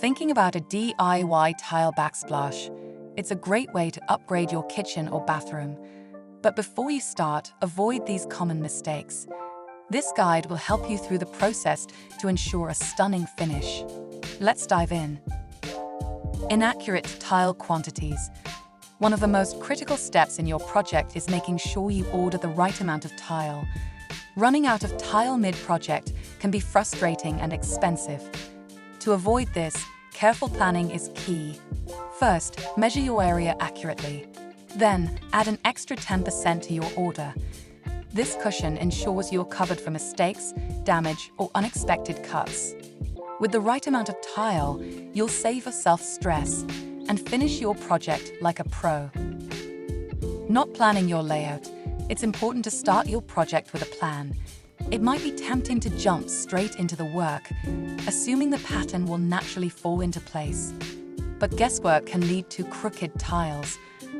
Thinking about a DIY tile backsplash? It's a great way to upgrade your kitchen or bathroom. But before you start, avoid these common mistakes. This guide will help you through the process to ensure a stunning finish. Let's dive in. Inaccurate tile quantities. One of the most critical steps in your project is making sure you order the right amount of tile. Running out of tile mid-project can be frustrating and expensive. To avoid this, careful planning is key. First, measure your area accurately. Then, add an extra 10% to your order. This cushion ensures you're covered for mistakes, damage, or unexpected cuts. With the right amount of tile, you'll save yourself stress and finish your project like a pro. Not planning your layout. It's important to start your project with a plan. It might be tempting to jump straight into the work, assuming the pattern will naturally fall into place. But guesswork can lead to crooked tiles,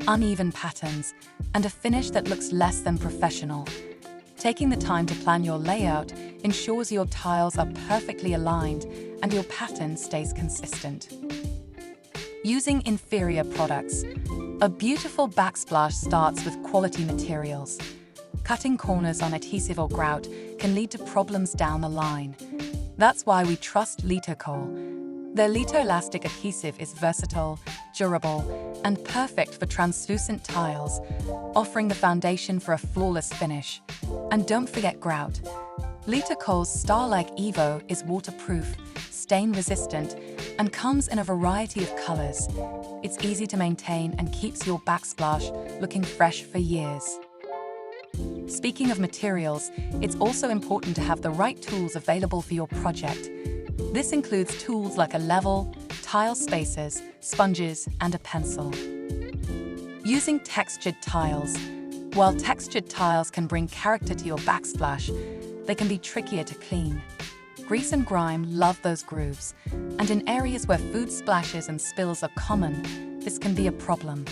uneven patterns, and a finish that looks less than professional. Taking the time to plan your layout ensures your tiles are perfectly aligned and your pattern stays consistent. Using inferior products. A beautiful backsplash starts with quality materials. Cutting corners on adhesive or grout can lead to problems down the line. That's why we trust Litocol. Their lithoelastic adhesive is versatile, durable, and perfect for translucent tiles, offering the foundation for a flawless finish. And don't forget grout. Litocol's Starlike Evo is waterproof, stain-resistant, and comes in a variety of colors. It's easy to maintain and keeps your backsplash looking fresh for years. Speaking of materials, it's also important to have the right tools available for your project. This includes tools like a level, tile spacers, sponges, and a pencil. Using textured tiles. While textured tiles can bring character to your backsplash, they can be trickier to clean. Grease and grime love those grooves, and in areas where food splashes and spills are common, this can be a problem.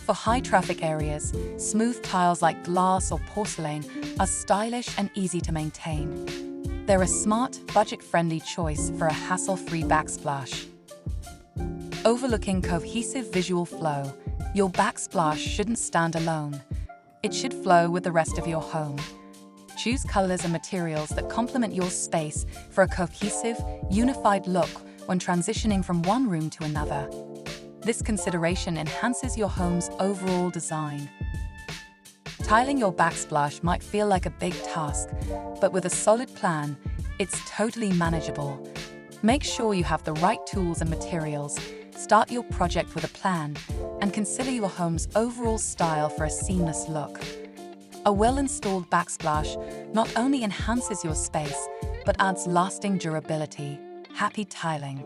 For high-traffic areas, smooth tiles like glass or porcelain are stylish and easy to maintain. They're a smart, budget-friendly choice for a hassle-free backsplash. Overlooking cohesive visual flow, your backsplash shouldn't stand alone. It should flow with the rest of your home. Choose colors and materials that complement your space for a cohesive, unified look when transitioning from one room to another. This consideration enhances your home's overall design. Tiling your backsplash might feel like a big task, but with a solid plan, it's totally manageable. Make sure you have the right tools and materials, start your project with a plan, and consider your home's overall style for a seamless look. A well-installed backsplash not only enhances your space, but adds lasting durability. Happy tiling!